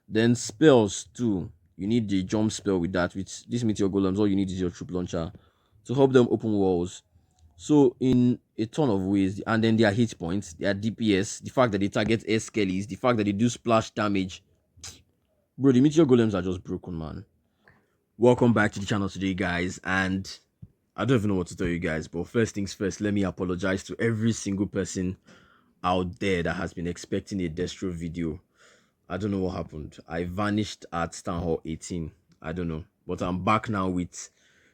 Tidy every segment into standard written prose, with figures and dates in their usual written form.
Then spells too. You need the jump spell with that. With this Meteor Golems, all you need is your troop launcher to help them open walls. So in a ton of ways, and then their hit points, their DPS, the fact that they target air skellies, the fact that they do splash damage. Bro, the Meteor Golems are just broken, man. Welcome back to the channel today, guys. And I don't even know what to tell you guys, but first things first, let me apologize to every single person out there that has been expecting a Destro video. I don't know what happened. I vanished at Town Hall 18. I don't know. But I'm back now with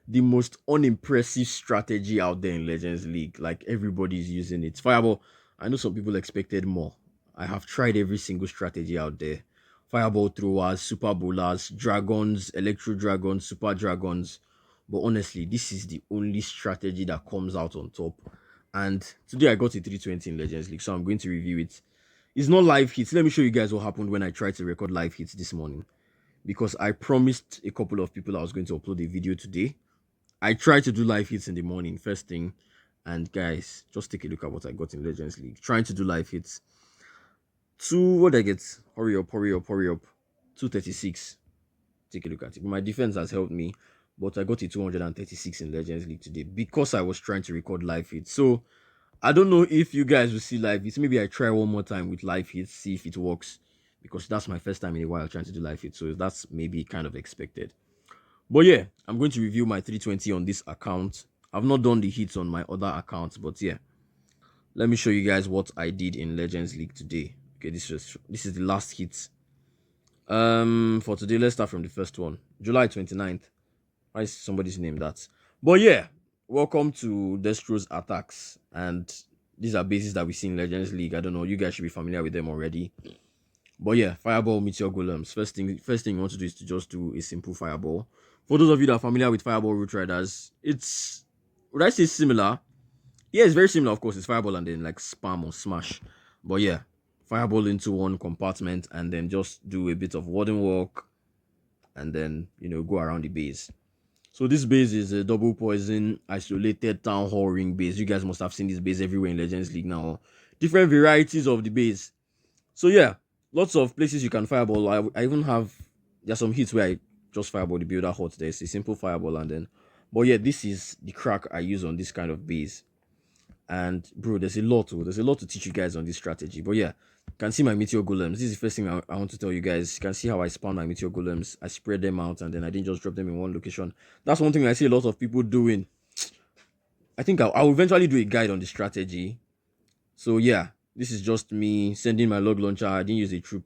the most unimpressive strategy out there in Legends League. Like, everybody's using it. Fireball, I know some people expected more. I have tried every single strategy out there. Fireball throwers, super bowlers, dragons, electro dragons, super dragons. But honestly, this is the only strategy that comes out on top. And today I got a 320 in Legends League, so I'm going to review it. It's not live hits. Let me show you guys what happened when I tried to record live hits this morning. Because I promised a couple of people I was going to upload a video today. I tried to do live hits in the morning, first thing. And guys, just take a look at what I got in Legends League. Trying to do live hits. What did I get? Hurry up, hurry up, hurry up. 236. Take a look at it. My defense has helped me. But I got a 236 in Legends League today because I was trying to record live hits. So I don't know if you guys will see live hits. Maybe I try one more time with live hits, see if it works. Because that's my first time in a while trying to do live hits. So that's maybe kind of expected. But yeah, I'm going to review my 320 on this account. I've not done the hits on my other accounts. But yeah, let me show you guys what I did in Legends League today. Okay, this is the last hit. For today, let's start from the first one. July 29th. Why is somebody's name that? But yeah, welcome to Destro's attacks. And these are bases that we see in Legends League. I don't know, you guys should be familiar with them already. But yeah, Fireball, Meteor Golems. First thing you want to do is to just do a simple Fireball. For those of you that are familiar with Fireball Root Riders, it's, would I say similar? Yeah, it's very similar, of course. It's Fireball and then like spam or smash. But yeah, Fireball into one compartment and then just do a bit of warden walk and then, go around the base. So this base is a double poison isolated town hall ring base. You guys must have seen this base everywhere in Legends League now. Different varieties of the base. So yeah, lots of places you can fireball. I even have, there's some hits where I just fireball the builder hot. There's a simple fireball and then, but yeah, this is the crack I use on this kind of base. And bro, there's a lot to teach you guys on this strategy. But yeah, you can see my Meteor Golems. This is the first thing I want to tell you guys. You can see how I spawn my Meteor Golems. I spread them out and then I didn't just drop them in one location. That's one thing I see a lot of people doing. I think I'll eventually do a guide on the strategy. So yeah, this is just me sending my log launcher. I didn't use a troop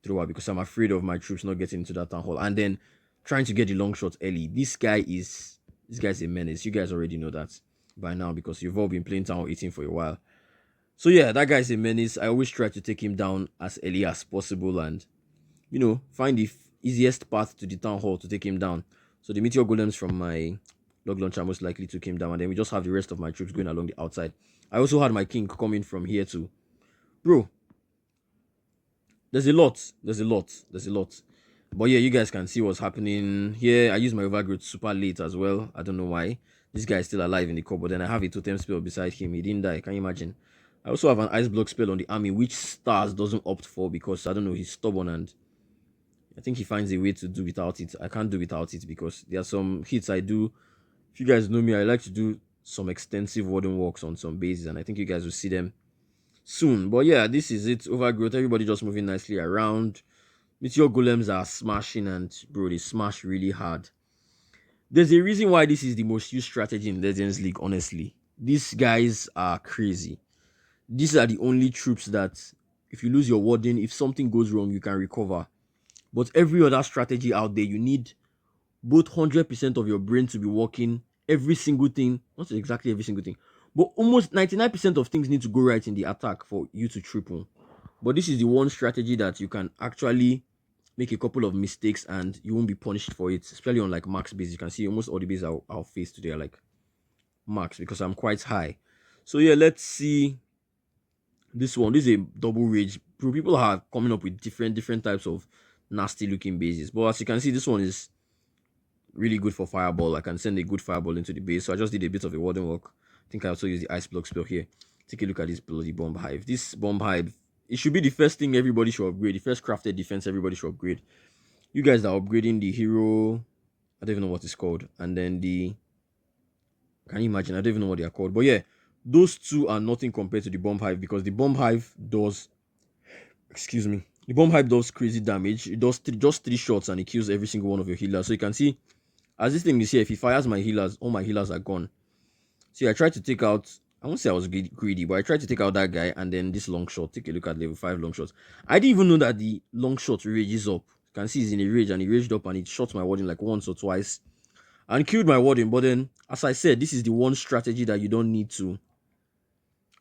thrower because I'm afraid of my troops not getting into that town hall. And then trying to get the long shot early. This guy's a menace. You guys already know that by now because you've all been playing town hall 18 for a while. So yeah, that guy's a menace. I always try to take him down as early as possible and, find the easiest path to the town hall to take him down. So the Meteor Golems from my log launcher most likely took him down. And then we just have the rest of my troops going along the outside. I also had my king coming from here too. Bro, there's a lot. But yeah, you guys can see what's happening here. I use my overgrowth super late as well. I don't know why. This guy is still alive in the core, but then I have a totem spell beside him. He didn't die. Can you imagine? I also have an ice block spell on the army, which Stars doesn't opt for because, I don't know, he's stubborn and I think he finds a way to do without it. I can't do without it because there are some hits I do. If you guys know me, I like to do some extensive warden walks on some bases, and I think you guys will see them soon. But yeah, this is it. Overgrowth. Everybody just moving nicely around. Meteor Golems are smashing, and bro, they smash really hard. There's a reason why this is the most used strategy in Legends League, honestly. These guys are crazy. These are the only troops that, if you lose your warden, if something goes wrong, you can recover. But every other strategy out there, you need both 100% of your brain to be working. Every single thing, not exactly every single thing, but almost 99% of things need to go right in the attack for you to triple. But this is the one strategy that you can actually make a couple of mistakes and you won't be punished for it, especially on like max base. You can see almost all the bases I'll face today are like max because I'm quite high. So yeah, let's see this one. This is a double rage. People are coming up with different types of nasty looking bases, but as you can see, this one is really good for fireball. I can send a good fireball into the base. So I just did a bit of a warden walk. I think I also use the ice block spell here. Take a look at this bloody bomb hive. This bomb hive it should be the first thing everybody should upgrade. The first crafted defense everybody should upgrade. You guys are upgrading the hero. I don't even know what it's called. And then the can you imagine? I don't even know what they are called. But yeah, those two are nothing compared to the bomb hive because the bomb hive does excuse me. The bomb hive does crazy damage. It does just three shots and it kills every single one of your healers. So you can see as this thing is here, if he fires my healers, all my healers are gone. See, I tried to take out. I won't say I was greedy, but I tried to take out that guy and then this long shot. Take a look at level 5 long shots. I didn't even know that the long shot rages up. You can see he's in a rage and he raged up and it shot my warden like once or twice and killed my warden. But then, as I said, this is the one strategy that you don't need to.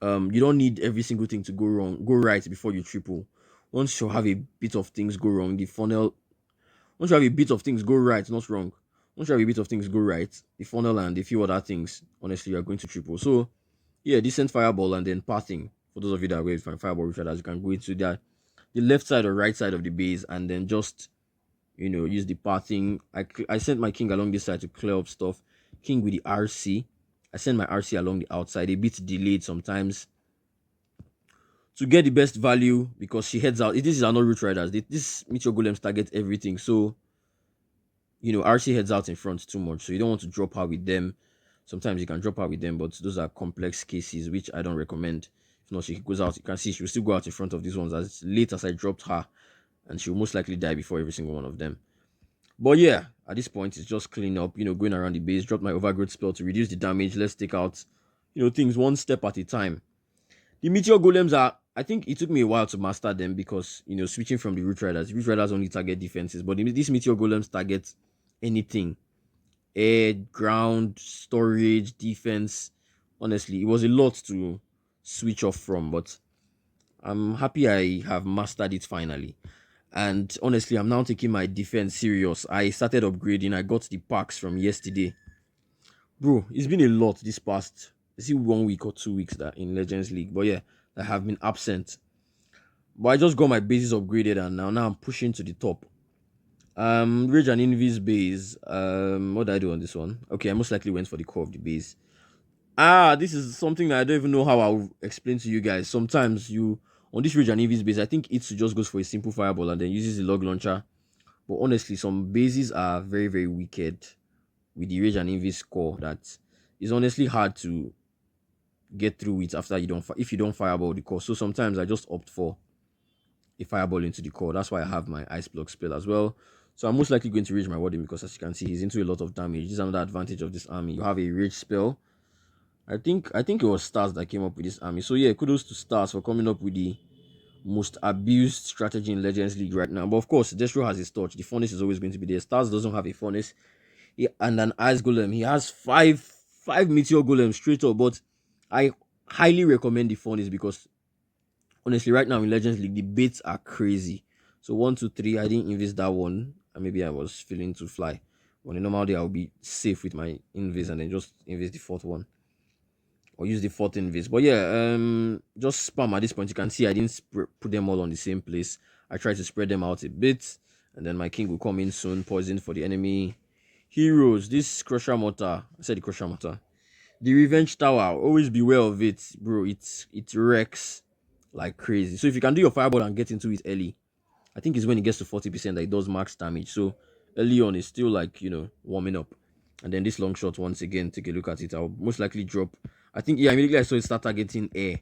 You don't need every single thing to go right before you triple. Once you have a bit of things go wrong, the funnel. Once you have a bit of things go right, not wrong. Once you have a bit of things go right, the funnel and a few other things, honestly, you are going to triple. So yeah, decent fireball and then pathing. For those of you that are going to fireball retreaders, you can go into the left side or right side of the base and then just use the pathing. I sent my king along this side to clear up stuff. King with the RC. I sent my RC along the outside, a bit delayed sometimes to get the best value because she heads out. This is another root riders. This Meteor Golems target everything. So RC heads out in front too much. So you don't want to drop her with them. Sometimes you can drop her with them, but those are complex cases, which I don't recommend. If not, she goes out. You can see she will still go out in front of these ones as late as I dropped her, and she will most likely die before every single one of them. But yeah, at this point, it's just clean up, going around the base, drop my overgrowth spell to reduce the damage. Let's take out, things one step at a time. The Meteor Golems are, I think it took me a while to master them because, switching from the Root Riders only target defenses, but these Meteor Golems target anything air, ground, storage, defense. Honestly, it was a lot to switch off from, but I'm happy I have mastered it finally. And honestly, I'm now taking my defense serious. I started upgrading. I got the packs from yesterday. Bro, it's been a lot this past, is it 1 week or 2 weeks that in Legends League? But yeah, I have been absent. But I just got my bases upgraded and now I'm pushing to the top. Rage and Invis base. What did I do on this one? Okay, I most likely went for the core of the base. This is something that I don't even know how I'll explain to you guys. Sometimes on this Rage and Invis base, I think it just goes for a simple fireball and then uses the log launcher. But honestly, some bases are very, very wicked with the Rage and Invis core that is honestly hard to get through it after if you don't fireball the core. So sometimes I just opt for a fireball into the core. That's why I have my ice block spell as well. So I'm most likely going to rage my warden because as you can see, he's into a lot of damage. This is another advantage of this army. You have a rage spell. I think it was Stars that came up with this army. So yeah, kudos to Stars for coming up with the most abused strategy in Legends League right now. But of course, Destro has his torch. The furnace is always going to be there. Stars doesn't have a furnace. And an ice golem. He has five meteor golems straight up. But I highly recommend the furnace because honestly, right now in Legends League, the baits are crazy. So 1, 2, 3, I didn't invest that one. And maybe I was feeling to fly. On a normal day, I'll be safe with my invest and then just invest the fourth one. Or use the fourth invest. But yeah, just spam at this point. You can see I didn't put them all on the same place. I tried to spread them out a bit. And then my king will come in soon. Poison for the enemy. Heroes. This Crusher Mortar. I said the Crusher Mortar. The Revenge Tower. Always beware of it, bro. It wrecks like crazy. So if you can do your fireball and get into it early, I think it's when it gets to 40% that it does max damage. So early on, it's still like, warming up. And then this long shot, once again, take a look at it. I'll most likely drop. I think, yeah, immediately I saw it start targeting air.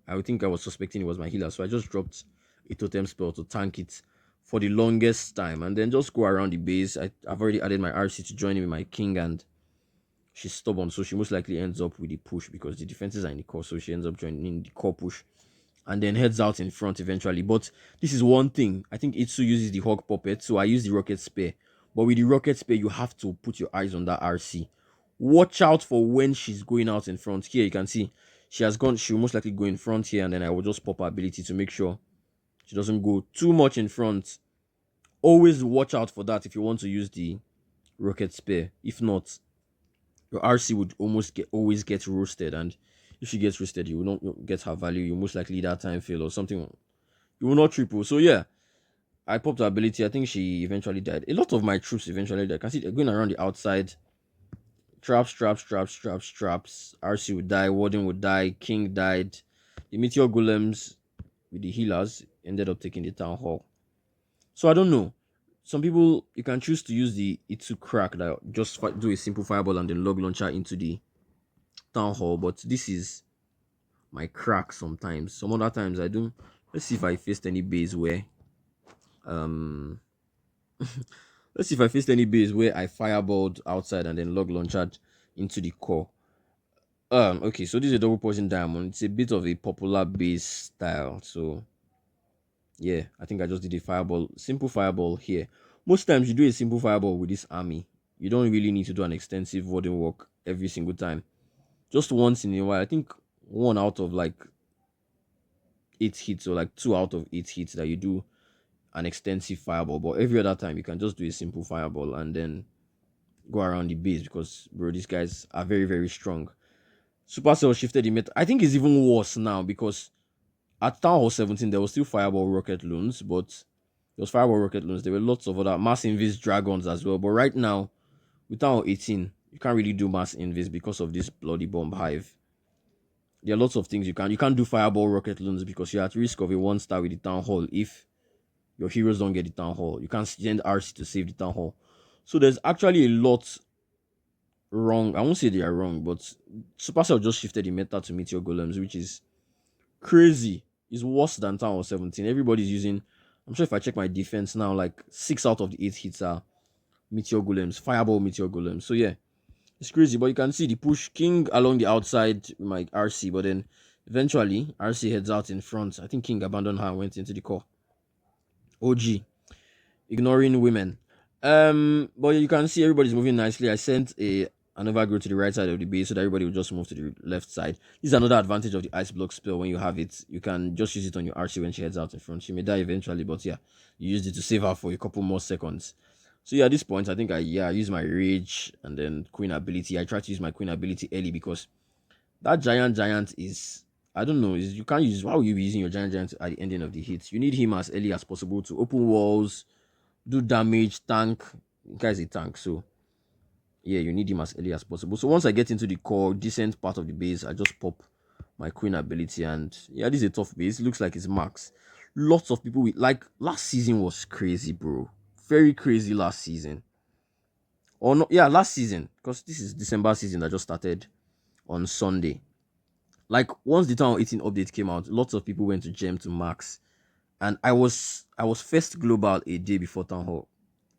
I would think I was suspecting it was my healer. So I just dropped a totem spell to tank it for the longest time. And then just go around the base. I've already added my RC to join in with my king. And she's stubborn. So she most likely ends up with the push because the defenses are in the core. So she ends up joining the core push and then heads out in front eventually. But this is one thing. I think Itsu uses the Hawk Puppet, so I use the Rocket Spear. But with the Rocket Spear, you have to put your eyes on that RC. Watch out for when she's going out in front. Here, you can see she has gone. She will most likely go in front here, and then I will just pop her ability to make sure she doesn't go too much in front. Always watch out for that if you want to use the Rocket Spear. If not, your RC would always get roasted, and if she gets roasted, you will not get her value. You most likely that time fail or something. You will not triple. So yeah, I popped her ability. I think she eventually died. A lot of my troops eventually died. I can see they're going around the outside. Traps. RC would die. Warden would die. King died. The Meteor Golems. with the healers, ended up taking the town hall. So I don't know. Some people, you can choose to use the Itu crack that just do a simple fireball and then log launcher into the town hall. But this is my crack sometimes. Some other times I do. Let's see if I faced any base where um let's see if I faced any base where I fireballed outside and then log launched into the core. Okay, so this is a double poison diamond. It's a bit of a popular base style. So yeah, I think I just did a fireball, simple fireball here. Most times you do a simple fireball with this army. You don't really need to do an extensive warding work every single time. Just once in a while. I think one out of like 8 hits or like 2 out of 8 hits that you do an extensive fireball. But every other time you can just do a simple fireball and then go around the base because bro, these guys are very, very strong. Supercell shifted the meta. I think it's even worse now because at Town Hall 17 there was still Fireball Rocket Loons, but there was Fireball Rocket Loons. There were lots of other mass invis dragons as well. But right now, with Town Hall 18, you can't really do mass invis because of this bloody bomb hive. There are lots of things you can. You can't do Fireball Rocket Loons because you're at risk of a 1-star with the Town Hall if your heroes don't get the Town Hall. You can't send RC to save the Town Hall. So there's actually a lot wrong. I won't say they are wrong, but Supercell just shifted the meta to Meteor Golems, which is crazy. It's worse than Town Hall 17. Everybody's using. I'm sure if I check my defense now, like 6 out of the 8 hits are Meteor Golems, Fireball Meteor Golems. So yeah, it's crazy. But you can see the push King along the outside with my RC, but then eventually RC heads out in front. I think King abandoned her and went into the core. OG, ignoring women. But you can see everybody's moving nicely. I sent an overgrowth to the right side of the base so that everybody will just move to the left side. This is another advantage of the ice block spell. When you have it, you can just use it on your RC when she heads out in front. She may die eventually, but yeah, you used it to save her for a couple more seconds. So yeah, at this point, I think I use my rage and then queen ability. I try to use my queen ability early because that giant is, I don't know, is you can't use, why will you be using your giant at the ending of the hit? You need him as early as possible to open walls, do damage, tank. The guy's a tank, so yeah, you need him as early as possible. So once I get into the core, decent part of the base, I just pop my queen ability, and yeah, this is a tough base. It looks like it's max. Lots of people with, like, last season was crazy, bro. Very crazy last season. Or no, yeah, last season, because this is December season that just started on Sunday. Like once the Town 18 update came out, lots of people went to gem to max, and I was first global a day before Town Hall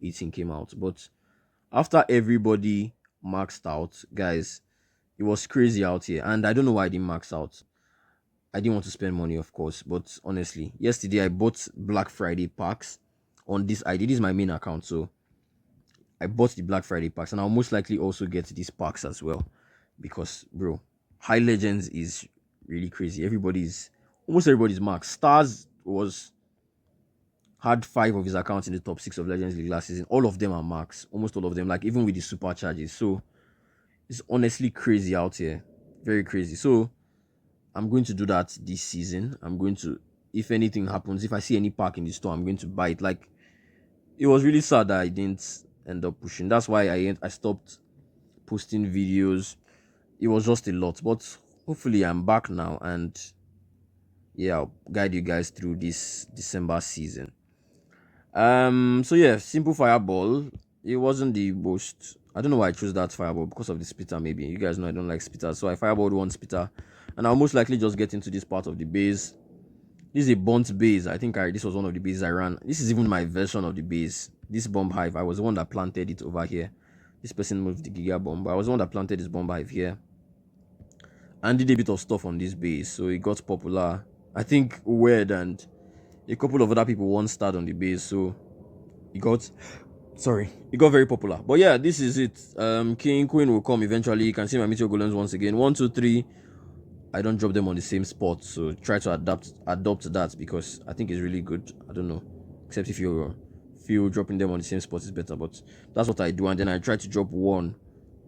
18 came out. But after everybody maxed out, guys, it was crazy out here, and I don't know why I didn't max out. I didn't want to spend money, of course, but honestly, yesterday I bought Black Friday packs on this ID. This is my main account, so I bought the Black Friday packs, and I'll most likely also get these packs as well because, bro, High Legends is really crazy. Almost everybody's max. Stars had 5 of his accounts in the top 6 of Legends League last season. All of them are max. Almost all of them, like even with the supercharges. So it's honestly crazy out here. Very crazy. So I'm going to do that this season. I'm going to, if anything happens, if I see any pack in the store, I'm going to buy it. Like, it was really sad that I didn't end up pushing. That's why I stopped posting videos. It was just a lot. But hopefully I'm back now, and yeah, I'll guide you guys through this December season. So yeah, simple fireball. It wasn't the most. I don't know why I chose that fireball, because of the spitter. Maybe you guys know I don't like spitters, so I fireballed one spitter, and I'll most likely just get into this part of the base. This is a burnt base. I think this was one of the bases I ran. This is even my version of the base. This bomb hive, I was the one that planted it over here. This person moved the giga bomb, but I was the one that planted this bomb hive here and did a bit of stuff on this base, so it got popular. I think weird, and a couple of other people once started on the base, so it got very popular. But yeah, this is it. King Queen will come eventually. You can see my Meteor Golems once again. 1 2 3. I don't drop them on the same spot, so try to adopt that, because I think it's really good. I don't know, except if you feel dropping them on the same spot is better, but that's what I do. And then I try to drop one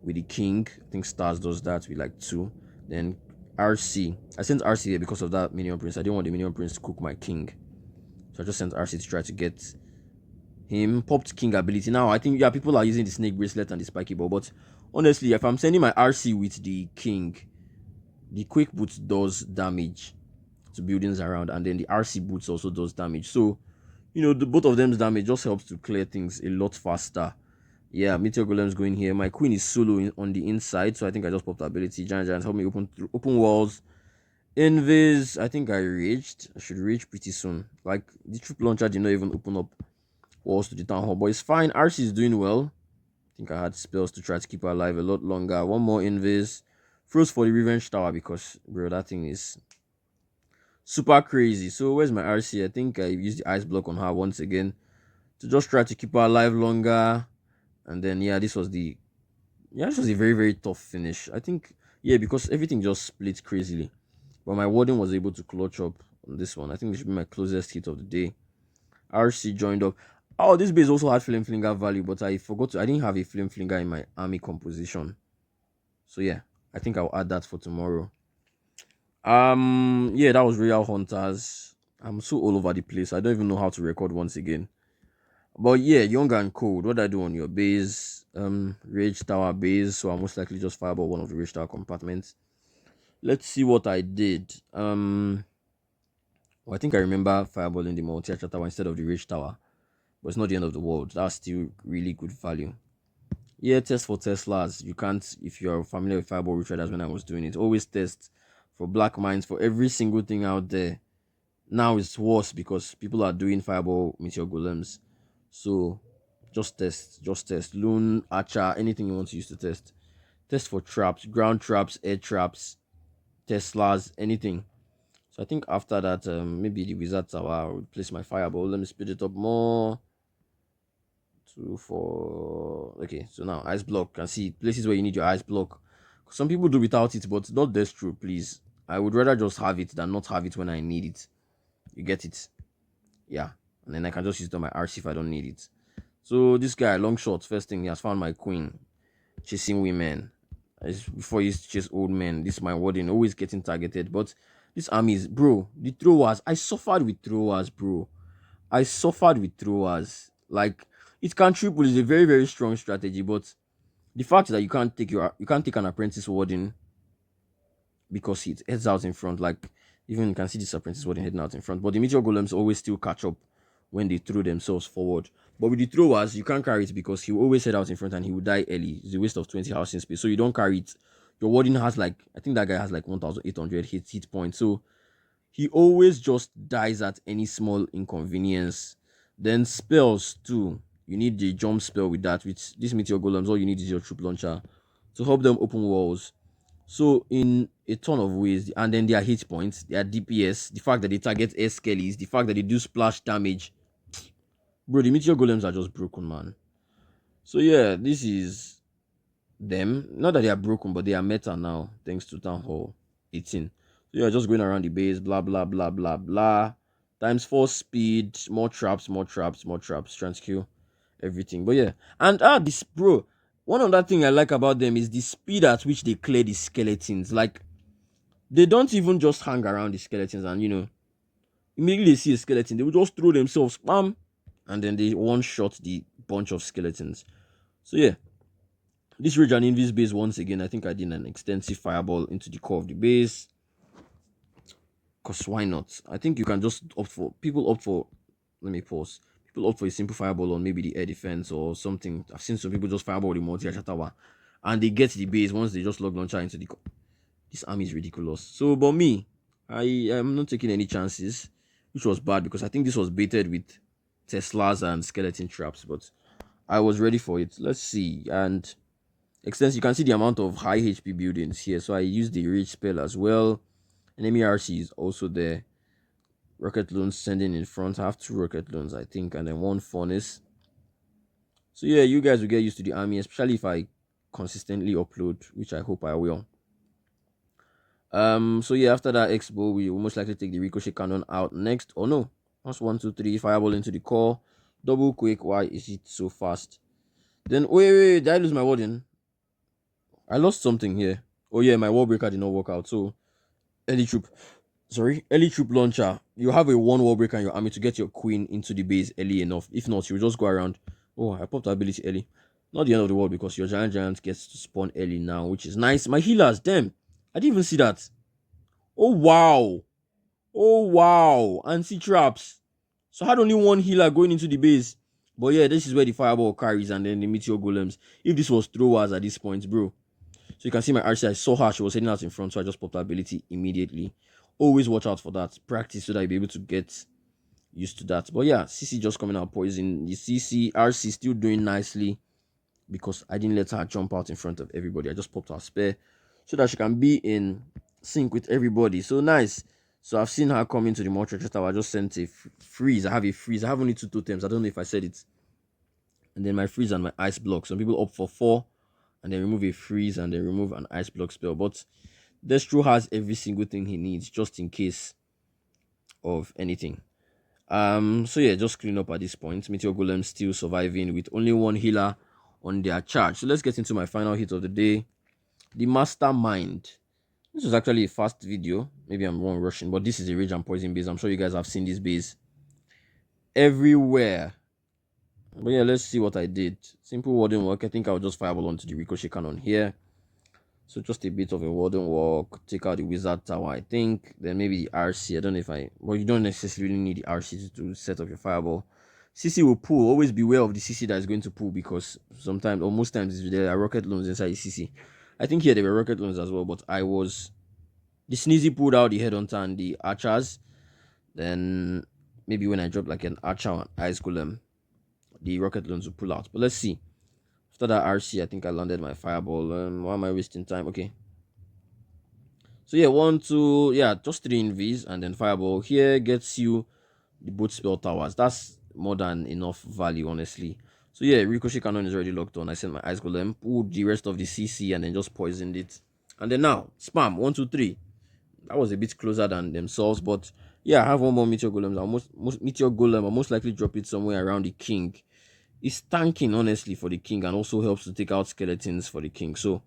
with the king. I think Stars does that with like 2. Then RC, I sent RC here because of that minion prince. I didn't want the minion prince to cook my king, so I just sent RC to try to get him. Popped king ability. Now I think, yeah, people are using the snake bracelet and the spiky ball, but honestly, if I'm sending my RC with the king, the quick boot does damage to buildings around, and then the RC boots also does damage. So the both of them's damage just helps to clear things a lot faster. Yeah, Meteor Golem's going here. My queen is solo on the inside, so I think I just popped the ability. Giant help me open walls. Invis, I think I reached. I should reach pretty soon. Like the troop launcher did not even open up walls to the town hall, but it's fine. RC is doing well. I think I had spells to try to keep her alive a lot longer. One more invis. Froze for the revenge tower because bro, that thing is super crazy. So where's my RC? I think I used the ice block on her once again to just try to keep her alive longer. And then this was a very very tough finish. I think because everything just split crazily. But my warden was able to clutch up on this one. I think this should be my closest hit of the day. RC joined up. Oh, this base also had flame flinger value, but I forgot I didn't have a flame flinger in my army composition. So yeah, I think I'll add that for tomorrow. Yeah, that was Royal Hunters. I'm so all over the place. I don't even know how to record once again. But yeah, young and cold. What do I do on your base? Rage Tower base. So I most likely just fireball one of the Rage Tower compartments. Let's see what I did. I think I remember fireballing the multi tower instead of the Rage Tower. But it's not the end of the world. That's still really good value. Yeah, test for Teslas. You can't, if you're familiar with fireball retraders when I was doing it, always test for black mines for every single thing out there. Now it's worse because people are doing fireball meteor golems. So just test. Loon, archer, anything you want to use to test. Test for traps, ground traps, air traps, Teslas, anything. So I think after that, maybe the wizard tower, I'll replace my fireball. Let me speed it up more. 2, 4. Okay, so now ice block. Can see places where you need your ice block. Some people do without it, but not Destro, please. I would rather just have it than not have it when I need it. You get it? Yeah. And then I can just use it on my RC if I don't need it. So this guy, long shot, first thing, he has found my queen. Chasing women. Before he used to chase old men. This is my warden, always getting targeted. But this army is, bro, the throwers. I suffered with throwers, bro. I suffered with throwers. Like, it can triple is a very, very strong strategy, but the fact that you can't take an apprentice warden because it heads out in front. Like, even you can see this apprentice warden heading out in front. But the meteor golems always still catch up when they throw themselves forward. But with the throwers, you can't carry it because he will always head out in front and he will die early. It's a waste of 20 housing space. So you don't carry it. Your warden has like, I think that guy has like 1,800 hit points. So he always just dies at any small inconvenience. Then spells too. You need the jump spell with that. With this meteor golems, all you need is your troop launcher to help them open walls. So in a ton of ways, and then their hit points, their DPS, the fact that they target air skellies, the fact that they do splash damage. Bro, the meteor golems are just broken, man. So yeah, this is them. Not that they are broken, but they are meta now, thanks to Town Hall 18. So yeah, just going around the base, blah blah blah blah blah. Times 4 speed, more traps, more traps, more traps, transQ, everything. But yeah, and this bro, one other thing I like about them is the speed at which they clear the skeletons. Like they don't even just hang around the skeletons and immediately they see a skeleton, they will just throw themselves, bam, and then they one shot the bunch of skeletons. So yeah, this Rage and Invis base once again, I think I did an extensive fireball into the core of the base. Cause why not? I think you can just opt for let me pause. People opt for a simple fireball on maybe the air defense or something. I've seen some people just fireball the multi tower and they get the base once they just log launcher into the this army is ridiculous. So but me, I am not taking any chances, which was bad because I think this was baited with Teslas and skeleton traps, but I was ready for it. Let's see. And extends, you can see the amount of high HP buildings here. So I used the rage spell as well. Enemy RC is also there. Rocket loans sending in front. I have 2 rocket loans, I think, and then 1 furnace. So yeah, you guys will get used to the army, especially if I consistently upload, which I hope I will. So yeah, after that expo, we will most likely take the ricochet cannon out next. Oh no. That's 1, 2, 3. Fireball into the core. Double quick. Why is it so fast? Then wait, did I lose my warden? I lost something here. Oh yeah, my wall breaker did not work out. So early troop launcher. You have a 1 wall breaker in your army to get your queen into the base early enough. If not, you just go around. Oh, I popped the ability early. Not the end of the world because your giant gets to spawn early now, which is nice. My healers, damn. I didn't even see that. Oh wow. Oh wow, anti-traps. So I had only one healer going into the base. But yeah, this is where the fireball carries and then the meteor golems. If this was throwers at this point, bro. So you can see my RC, I saw her, she was heading out in front, so I just popped her ability immediately. Always watch out for that. Practice so that you'll be able to get used to that. But yeah, CC just coming out poison. The CC, RC still doing nicely because I didn't let her jump out in front of everybody. I just popped her spare so that she can be in sync with everybody. So nice. So I've seen her come into the mortuary tower. I just sent a freeze. I have a freeze. I have only 2 totems. I don't know if I said it. And then my freeze and my ice block. Some people opt for 4 and then remove a freeze and then remove an ice block spell. But Destro has every single thing he needs just in case of anything. So yeah, just clean up at this point. Meteor Golem still surviving with only 1 healer on their charge. So let's get into my final hit of the day. The Mastermind. This was actually a fast video. Maybe I'm wrong rushing, but this is a Rage and Poison base. I'm sure you guys have seen this base everywhere. But yeah, let's see what I did. Simple warding work. I think I'll just fireball onto the Ricochet cannon here. So just a bit of a warding walk. Take out the Wizard Tower, I think. Then maybe the RC. I don't know if I... Well, you don't necessarily need the RC to set up your fireball. CC will pull. Always beware of the CC that is going to pull because sometimes, or most times, there are rocket loans inside the CC. I think here there were rocket loans as well, but I was... The Sneezy pulled out the Headhunter and the Archers. Then maybe when I drop like an Archer and Ice Golem, the rocket loans will pull out. But let's see. After that RC, I think I landed my fireball. Why am I wasting time? Okay. So yeah, 1, 2, yeah, just 3 invis and then fireball here gets you the both spell towers. That's more than enough value, honestly. So yeah, Ricochet cannon is already locked on. I sent my ice golem, pulled the rest of the CC and then just poisoned it. And then now, spam 1, 2, 3. That was a bit closer than themselves, but yeah, I have 1 more meteor golem. Meteor golem. I'll most likely drop it somewhere around the king. It's tanking honestly for the king and also helps to take out skeletons for the king. So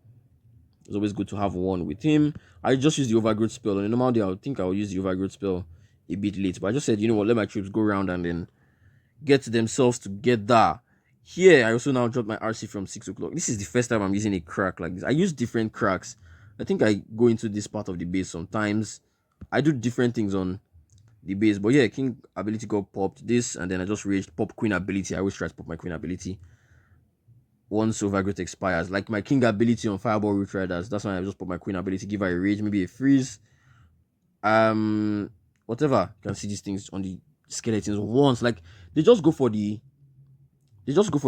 it's always good to have 1 with him. I just use the overgrowth spell. On a normal day, I would think I'll use the overgrowth spell a bit late. But I just said, you know what, let my troops go around and then get themselves together. Here, I also now dropped my RC from 6 o'clock. This is the first time I'm using a crack like this. I use different cracks. I think I go into this part of the base sometimes. I do different things on the base. But yeah, king ability got popped this, and then I just raged pop queen ability. I always try to pop my queen ability once overgrowth expires. Like my king ability on Fireball Root Riders. That's why I just put my queen ability, give her a rage, maybe a freeze. Whatever. You can see these things on the skeletons once. Like they just go for the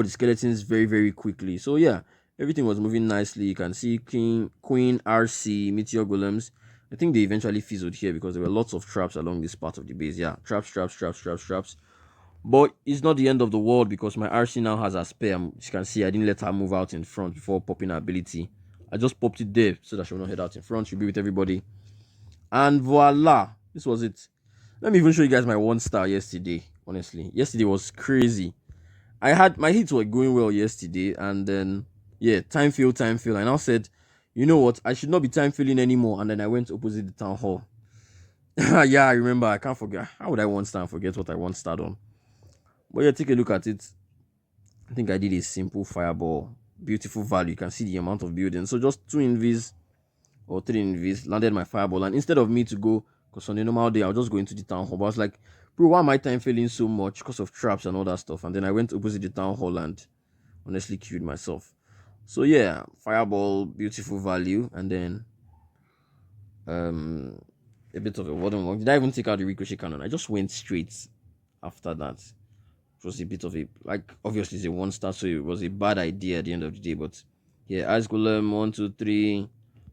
skeletons very, very quickly. So yeah, everything was moving nicely. You can see king, queen, RC, meteor golems. I think they eventually fizzled here because there were lots of traps along this part of the base. Yeah, traps. But it's not the end of the world because my RC now has a spare. As you can see, I didn't let her move out in front before popping her ability. I just popped it there so that she will not head out in front. She'll be with everybody. And voila. This was it. Let me even show you guys my 1-star yesterday. Honestly, yesterday was crazy. I had my hits were going well yesterday, and then yeah, time fail. I now said, you know what? I should not be time filling anymore. And then I went opposite the town hall. Yeah, I remember. I can't forget. How would I 1-star and forget what I 1-starred on? But yeah, take a look at it. I think I did a simple fireball. Beautiful value. You can see the amount of building. So just 2 invis or 3 invis. Landed my fireball. And instead of me to go, because on a normal day, I'll just go into the town hall. But I was like, bro, why am I time failing so much? Because of traps and all that stuff. And then I went opposite the town hall and honestly killed myself. So yeah, fireball, beautiful value. And then a bit of a wooden work. Did I even take out the ricochet cannon? I just went straight after that. It was a bit of a, like, obviously it's a 1-star, so it was a bad idea at the end of the day. But yeah, Ice Golem, 1, 2, 3.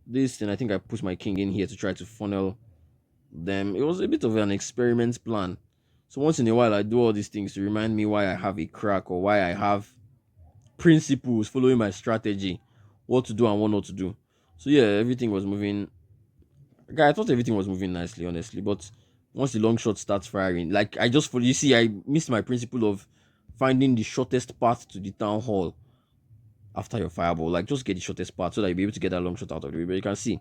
This, and I think I put my king in here to try to funnel them. It was a bit of an experiment plan. So once in a while, I do all these things to remind me why I have a crack or why I have principles following my strategy, what to do and what not to do. So yeah, everything was moving. Guy, I thought everything was moving nicely, honestly, but once the long shot starts firing, like I just, you see, I missed my principle of finding the shortest path to the town hall after your fireball. Like, just get the shortest path so that you'll be able to get that long shot out of the way. But you can see,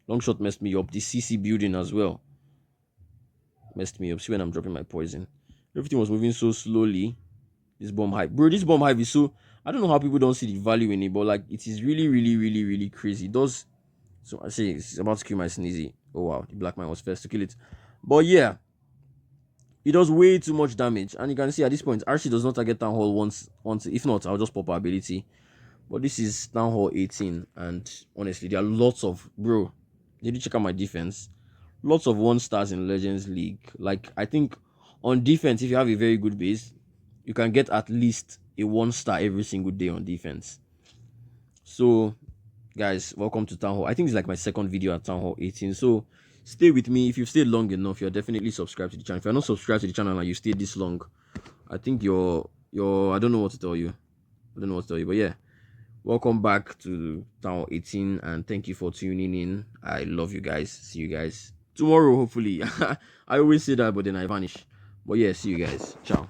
long shot messed me up. The CC building as well messed me up. See when I'm dropping my poison. Everything was moving so slowly. This bomb hive. Bro, this bomb hive is so, I don't know how people don't see the value in it, but like it is really crazy. It does. So I say it's about to kill my sneezy. Oh wow, the black man was first to kill it. But yeah, it does way too much damage. And you can see at this point, Archie does not target Town Hall once. If not, I'll just pop her ability. But this is Town Hall 18. And honestly, there are lots of... Bro, did you check out my defense? Lots of 1 stars in Legends League. Like, I think on defense, if you have a very good base, you can get at least a 1 star every single day on defense. So, guys, welcome to Town Hall. I think it's like my second video at Town Hall 18. So, stay with me. If you've stayed long enough, you're definitely subscribed to the channel. If you're not subscribed to the channel and you stayed this long, I think you're I don't know what to tell you. I don't know what to tell you, but yeah. Welcome back to Town Hall 18 and thank you for tuning in. I love you guys. See you guys tomorrow, hopefully. I always say that, but then I vanish. But yeah, see you guys. Ciao.